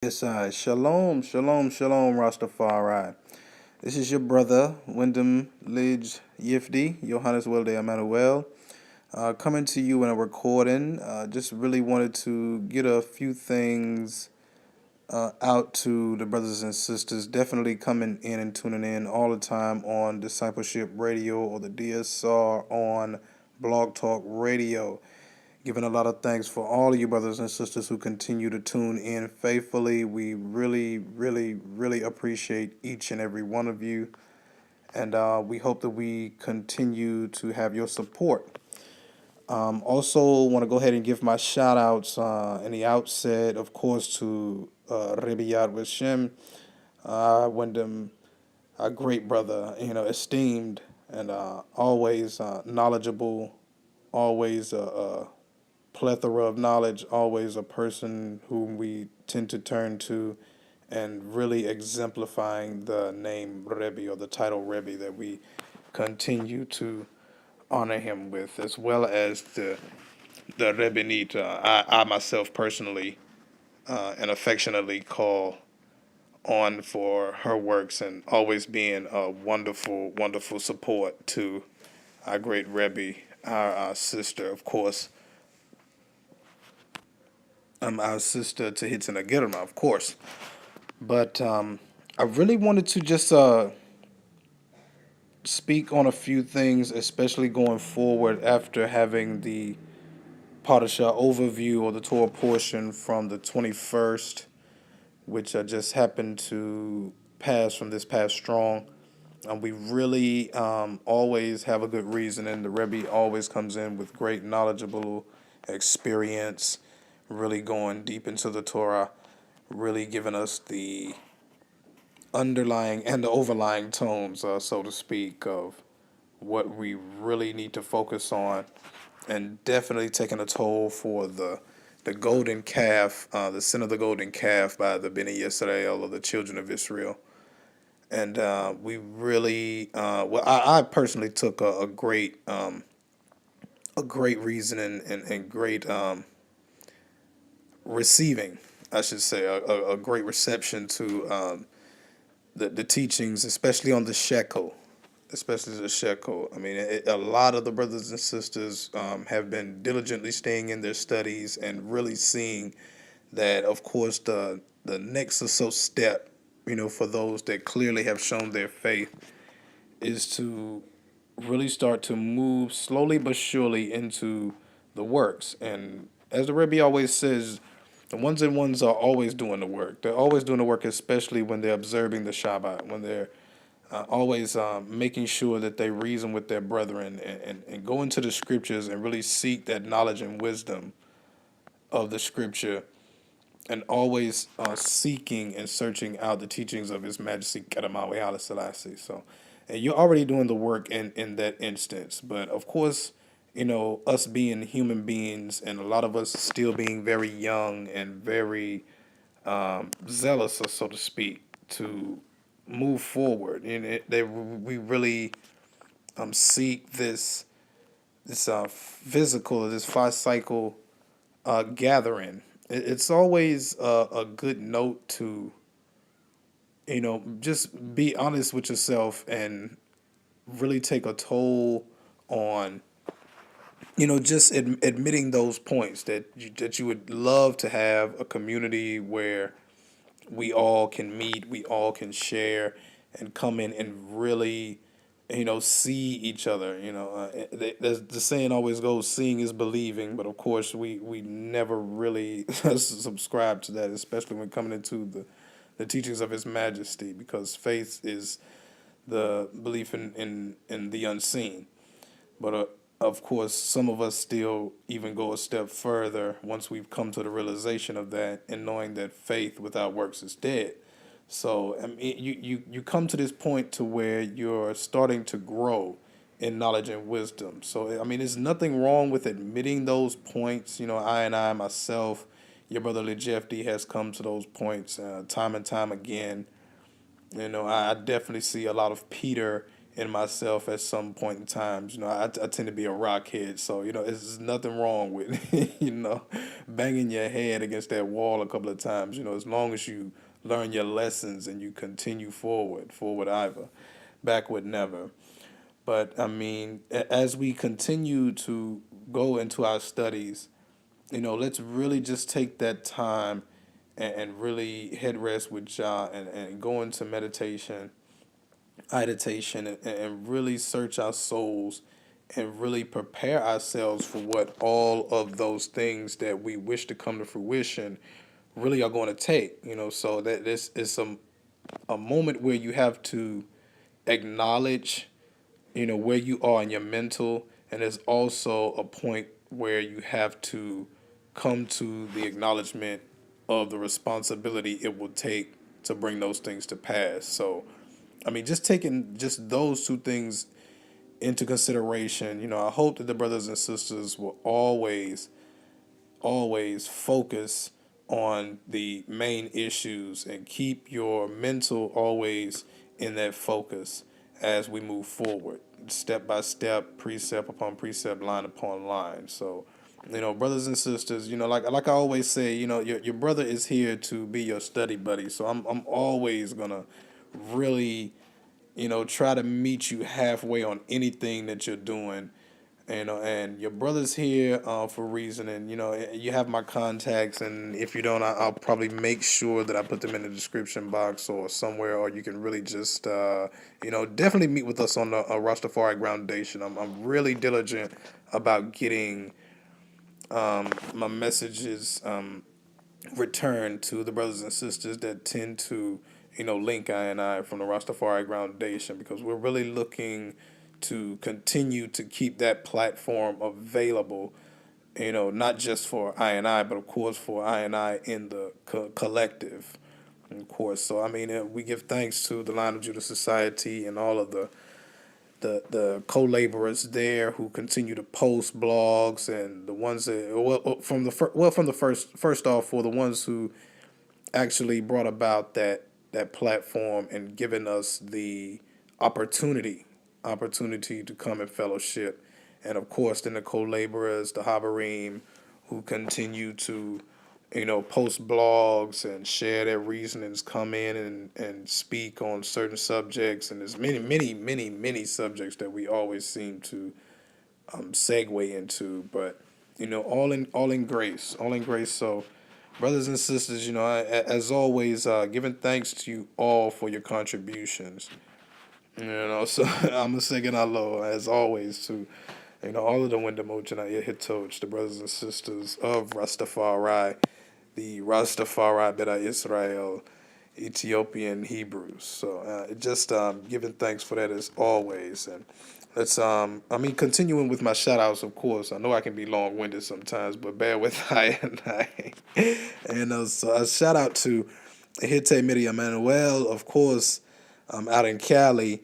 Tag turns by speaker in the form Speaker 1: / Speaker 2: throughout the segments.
Speaker 1: Yes, I. Shalom, shalom, shalom, Rastafari. This is your brother, Wyndham Lidj Yefdi, Johannes Wilde Emmanuel, coming to you in a recording. Just really wanted to get a few things out to the brothers and sisters. Definitely coming in and tuning in all the time on Discipleship Radio or the DSR on Blog Talk Radio. Giving a lot of thanks for all of you brothers and sisters who continue to tune in faithfully. We really, really, really appreciate each and every one of you. And we hope that we continue to have your support. Also, want to go ahead and give my shout outs in the outset, of course, to Rebbe Yad Washem, Wyndham, a great brother, esteemed and always knowledgeable, always plethora of knowledge, always a person whom we tend to turn to, and really exemplifying the name Rebbe or the title Rebbe that we continue to honor him with, as well as the Rebbe'nit. I myself personally and affectionately call on for her works and always being a wonderful, wonderful support to our great Rebbe, our sister, of course, our sister to hits and a Germa, of course. But I really wanted to just speak on a few things, especially going forward after having the Parasha overview or the Torah portion from the 21st, which I just happened to pass from this past strong. We really always have a good reason, and the Rebbe always comes in with great knowledgeable experience, really going deep into the Torah, really giving us the underlying and the overlying tones, so to speak, of what we really need to focus on, and definitely taking a toll for the golden calf, the sin of the golden calf by the Bnei Yisrael or the children of Israel. And we really, well, I personally took a great reason and great receiving, I should say, a great reception to the teachings, especially on the shekel, especially the shekel. I mean, a lot of the brothers and sisters have been diligently staying in their studies and really seeing that, of course, the next or so step, for those that clearly have shown their faith, is to really start to move slowly but surely into the works. And as the Rebbe always says, the ones and ones are always doing the work. They're always doing the work, especially when they're observing the Shabbat, when they're always making sure that they reason with their brethren and go into the scriptures and really seek that knowledge and wisdom of the scripture, and always seeking and searching out the teachings of His Majesty Kedamawi Haile Selassie. So, and you're already doing the work in that instance. But of course, us being human beings and a lot of us still being very young and very zealous, so to speak, to move forward. And we really seek this physical, this 5 cycle gathering. It's always a good note to just be honest with yourself and really take a toll on just admitting those points that you would love to have a community where we all can meet, we all can share, and come in and really, see each other. The saying always goes, "Seeing is believing," but of course, we never really subscribe to that, especially when coming into the teachings of His Majesty, because faith is the belief in the unseen. But of course, some of us still even go a step further once we've come to the realization of that and knowing that faith without works is dead. So I mean, you come to this point to where you're starting to grow in knowledge and wisdom. So I mean, there's nothing wrong with admitting those points. I myself, your brother Lidj Yefdi has come to those points time and time again. I definitely see a lot of Peter in myself at some point in times. I tend to be a rockhead, so there's nothing wrong with banging your head against that wall a couple of times. As long as you learn your lessons and you continue forward ever, backward never. But I mean, as we continue to go into our studies, let's really just take that time and really head rest with Jah and go into meditation, and really search our souls and really prepare ourselves for what all of those things that we wish to come to fruition really are going to take. So that this is a moment where you have to acknowledge where you are in your mental, and there's also a point where you have to come to the acknowledgement of the responsibility it will take to bring those things to pass. So I mean, just taking just those two things into consideration, I hope that the brothers and sisters will always focus on the main issues and keep your mental always in that focus as we move forward, step by step, precept upon precept, line upon line. So, brothers and sisters, like I always say, your brother is here to be your study buddy. So I'm always gonna really, try to meet you halfway on anything that you're doing. And your brother's here for a reason, and you have my contacts, and if you don't, I'll probably make sure that I put them in the description box or somewhere, or you can really just definitely meet with us on the Rastafari Groundation. I'm really diligent about getting my messages returned to the brothers and sisters that tend to link I from the Rastafari Groundation, because we're really looking to continue to keep that platform available, not just for I, but of course for I in the collective, of course. So I mean, we give thanks to the Line of Judah Society and all of the co-laborers there who continue to post blogs, and the ones that from the first off, for the ones who actually brought about that platform and given us the opportunity to come and fellowship. And of course then the co-laborers, the Habarim, who continue to post blogs and share their reasonings, come in and speak on certain subjects. And there's many subjects that we always seem to segue into, but all in grace. So brothers and sisters, as always, giving thanks to you all for your contributions. So I'm a second alo, as always, to all of the Windamot and Hitoch, the brothers and sisters of Rastafari, the Rastafari Beta Israel, Ethiopian Hebrews. So just giving thanks for that as always. And let's continuing with my shout outs, of course. I know I can be long winded sometimes, but bear with I and I. And so a shout out to Hite Miriam Manuel, of course, out in Cali.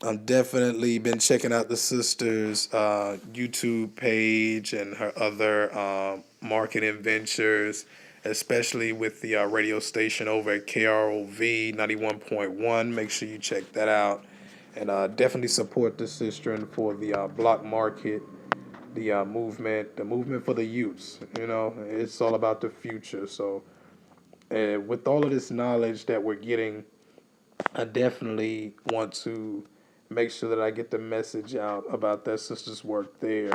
Speaker 1: I've definitely been checking out the sister's YouTube page and her other marketing ventures, especially with the radio station over at KROV 91.1. Make sure you check that out. And definitely support the sister and for the block market, the movement for the youths. It's all about the future. So with all of this knowledge that we're getting, I definitely want to make sure that I get the message out about that sister's work there,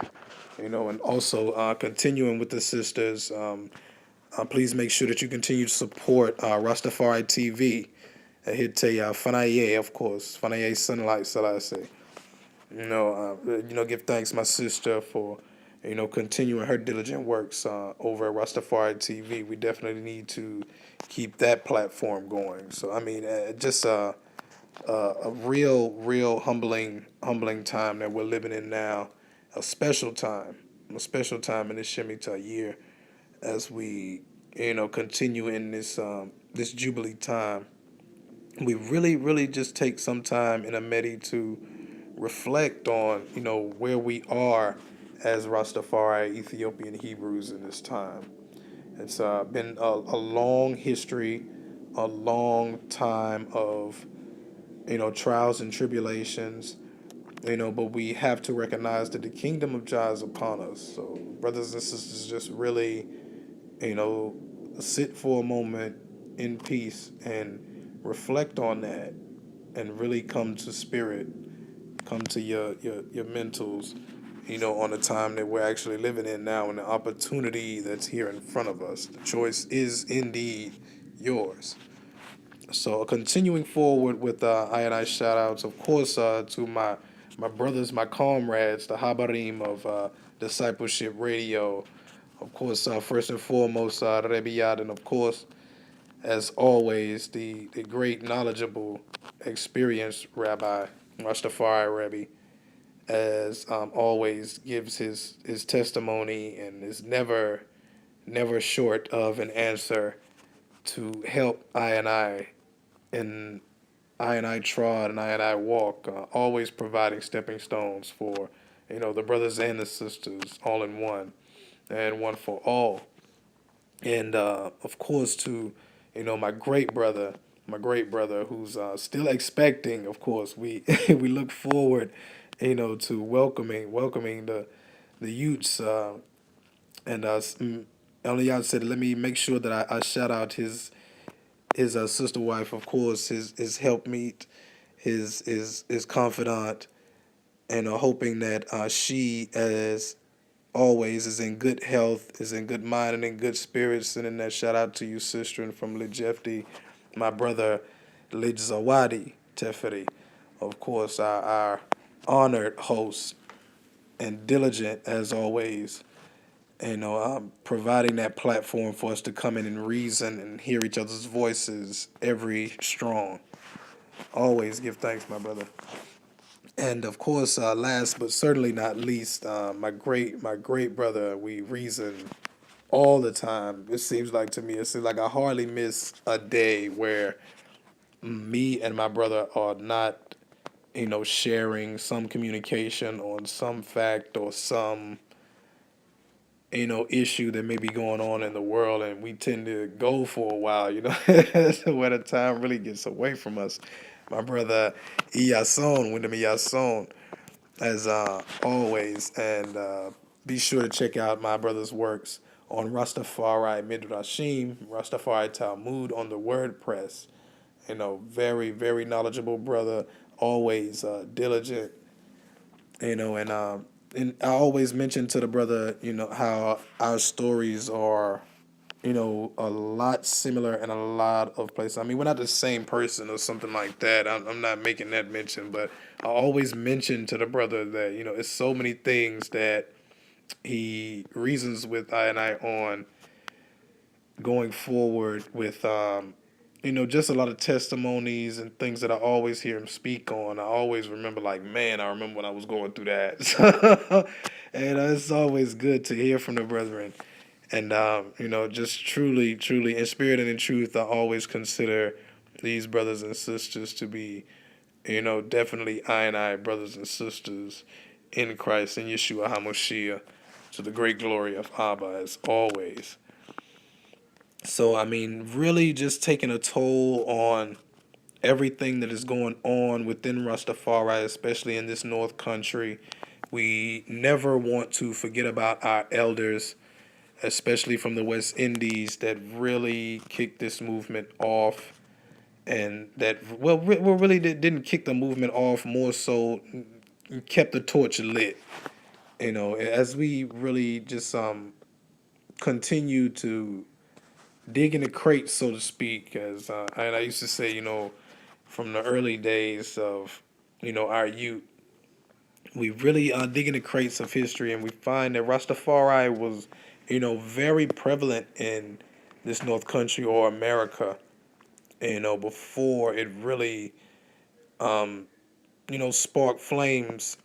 Speaker 1: and also continuing with the sisters. Please make sure that you continue to support Rastafari TV. Hit Fanaye, of course, Fanaye Sunlight Selassie. Give thanks my sister for continuing her diligent works over at Rastafari TV. We definitely need to keep that platform going. So I mean, just a real humbling time that we're living in now, a special time in this Shemitah year, as we continue in this Jubilee time. We really just take some time in a Medi to reflect on where we are as Rastafari Ethiopian Hebrews in this time. It's been a long history, a long time of trials and tribulations, but we have to recognize that the kingdom of Jah is upon us. So, brothers and sisters, just really, you know, sit for a moment in peace and reflect on that, and really come to spirit, come to your mentals, on the time that we're actually living in now and the opportunity that's here in front of us. The choice is indeed yours. So continuing forward with I and I shout outs, of course, to my brothers, my comrades, the Habarim of Discipleship Radio. Of course, first and foremost, Rebbe Yad, and of course, as always, the great, knowledgeable, experienced Rabbi, Rastafari Rebbe, as always, gives his testimony and is never short of an answer to help and I and I trod and I walk, always providing stepping stones for, the brothers and the sisters, all in one, and one for all. And of course, to, my great brother, who's still expecting. Of course, we we look forward, to welcoming the youths. And Eliad said, let me make sure that I shout out his sister wife, of course, his helpmeet, his confidant, and hoping that she, as always, is in good health, is in good mind, and in good spirits. Sending that shout out to you, sister, and from Lidj Yefdi, my brother, Lidj Zawadi Teferi, of course, our honored host and diligent as always, providing that platform for us to come in and reason and hear each other's voices every strong. Always give thanks, my brother. And of course, last but certainly not least, my great brother. We reason all the time. It seems like I hardly miss a day where me and my brother are not, sharing some communication on some fact or some, issue that may be going on in the world, and we tend to go for a while, where the time really gets away from us. My brother Wyndham Iyason, as always, and be sure to check out my brother's works on Rastafari Midrashim, Rastafari Talmud on the WordPress. Very, very knowledgeable brother, always diligent, and I always mention to the brother, how our stories are, a lot similar in a lot of places. I mean, we're not the same person or something like that. I'm not making that mention, but I always mention to the brother that, it's so many things that he reasons with I and I on going forward with, just a lot of testimonies and things that I always hear him speak on. I always remember, like, man, I remember when I was going through that. And it's always good to hear from the brethren. And, just truly, truly, in spirit and in truth, I always consider these brothers and sisters to be, definitely I and I brothers and sisters in Christ, in Yeshua HaMashiach, to the great glory of Abba, as always. So, I mean, really just taking a toll on everything that is going on within Rastafari, especially in this North Country. We never want to forget about our elders, especially from the West Indies, that really kicked this movement off. And that, really didn't kick the movement off, more so kept the torch lit. As we really just continue to dig in the crates, so to speak, as and I used to say, from the early days of, our youth, we really dig in the crates of history, and we find that Rastafari was, very prevalent in this North Country or America, before it really, sparked flames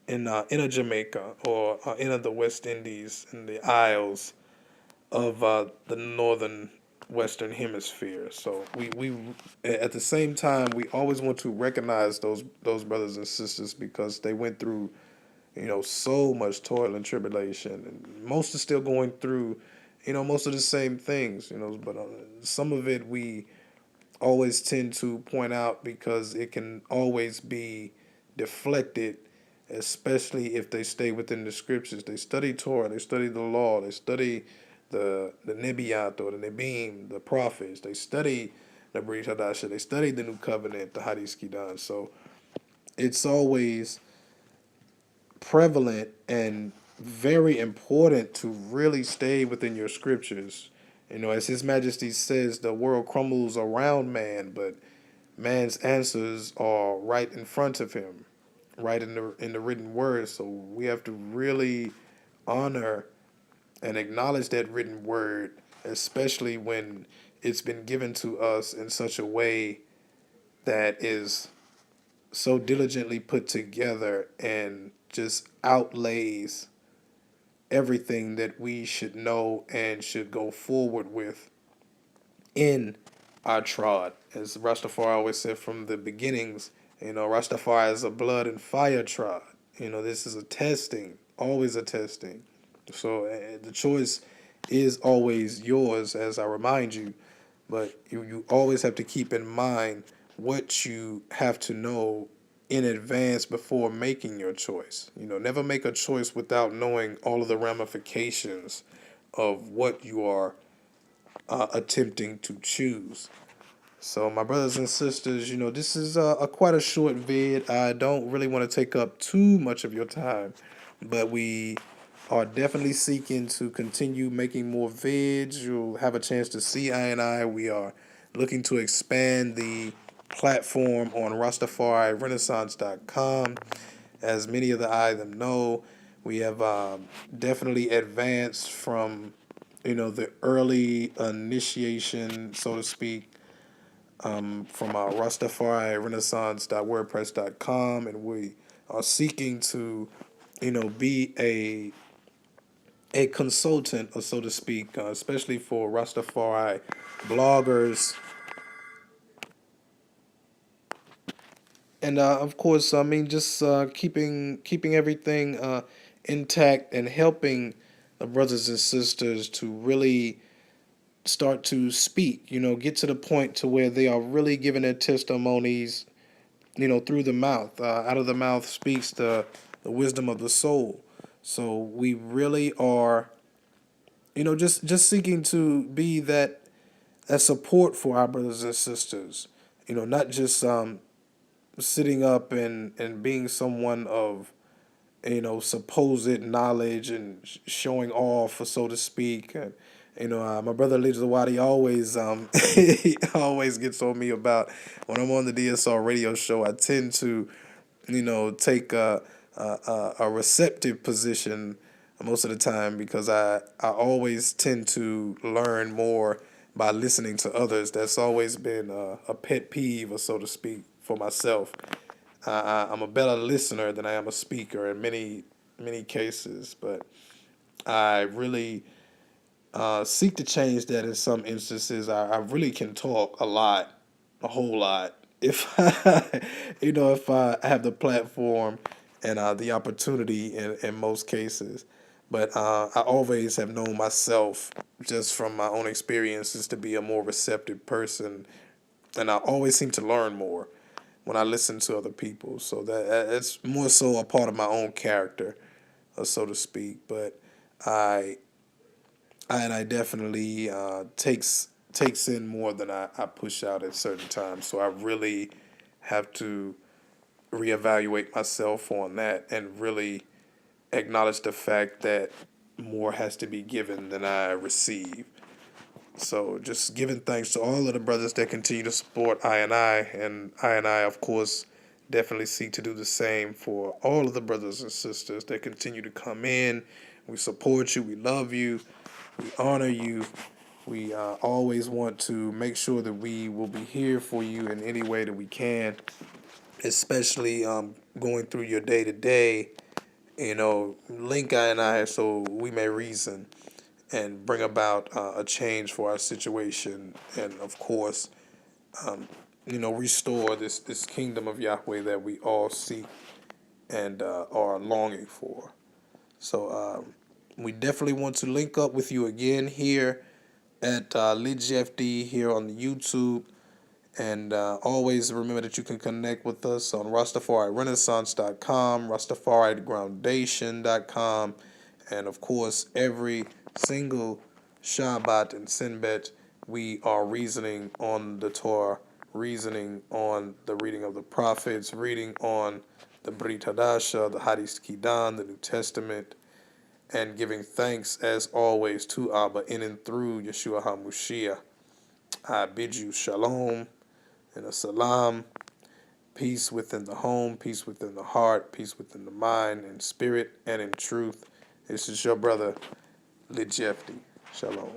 Speaker 1: in Jamaica or in the West Indies, in the Isles of the northern Western Hemisphere. So we at the same time, we always want to recognize those brothers and sisters, because they went through, so much toil and tribulation, and most are still going through, most of the same things, but some of it we always tend to point out because it can always be deflected, especially if they stay within the scriptures. They study Torah, they study the law, they study the Nebiat or the Nebim, the prophets. They study the Brit Hadasha, they study the New Covenant, the Hadith Kidan. So it's always prevalent and very important to really stay within your scriptures. As His Majesty says, the world crumbles around man, but man's answers are right in front of him, right in the written word. So we have to really honor and acknowledge that written word, especially when it's been given to us in such a way that is so diligently put together and just outlays everything that we should know and should go forward with in our trod. As Rastafari always said from the beginnings, Rastafari is a blood and fire trod. This is a testing, always a testing. So the choice is always yours, as I remind you, but you always have to keep in mind what you have to know in advance before making your choice. Never make a choice without knowing all of the ramifications of what you are attempting to choose. So, my brothers and sisters, this is a quite a short vid. I don't really want to take up too much of your time, but we are definitely seeking to continue making more vids. You'll have a chance to see I. We are looking to expand the platform on RastafariRenaissance.com. As many of the them know, we have definitely advanced from, the early initiation, so to speak, from our RastafariRenaissance.wordpress.com, and we are seeking to, be a consultant, or so to speak, especially for Rastafari bloggers. And of course, I mean, just keeping everything intact and helping the brothers and sisters to really start to speak. Get to the point to where they are really giving their testimonies. Through the mouth. Out of the mouth speaks the wisdom of the soul. So we really are, just seeking to be that support for our brothers and sisters. Not just sitting up and being someone of supposed knowledge and showing off, so to speak. And my brother Lidj Yefdi always he always gets on me about when I'm on the DSR radio show. I tend to take a receptive position most of the time, because I always tend to learn more by listening to others. That's always been a pet peeve, or so to speak, for myself. I'm a better listener than I am a speaker in many cases, but I really seek to change that in some instances. I really can talk a lot, a whole lot, if if I have the platform and the opportunity in most cases. But I always have known myself, just from my own experiences, to be a more receptive person, and I always seem to learn more when I listen to other people. So that's more so a part of my own character, so to speak. But I I definitely takes in more than I push out at certain times. So I really have to reevaluate myself on that and really acknowledge the fact that more has to be given than I receive. So just giving thanks to all of the brothers that continue to support and I, of course, definitely seek to do the same for all of the brothers and sisters that continue to come in. We support you, we love you, we honor you. We always want to make sure that we will be here for you in any way that we can, especially going through your day to day. Link I so we may reason and bring about a change for our situation, and of course, restore this kingdom of Yahweh that we all seek and are longing for. So we definitely want to link up with you again here at Lidj Yefdi here on the YouTube, And always remember that you can connect with us on RastafariRenaissance.com, RastafariGroundation.com, and of course, every single Shabbat and Sinbet, we are reasoning on the Torah, reasoning on the reading of the prophets, reading on the Brit Hadasha, the Hadith Kidan, the New Testament, and giving thanks as always to Abba in and through Yeshua HaMashiach. I bid you shalom and a salam, peace within the home, peace within the heart, peace within the mind and spirit and in truth. This is your brother, Lidj Yefdi. Shalom.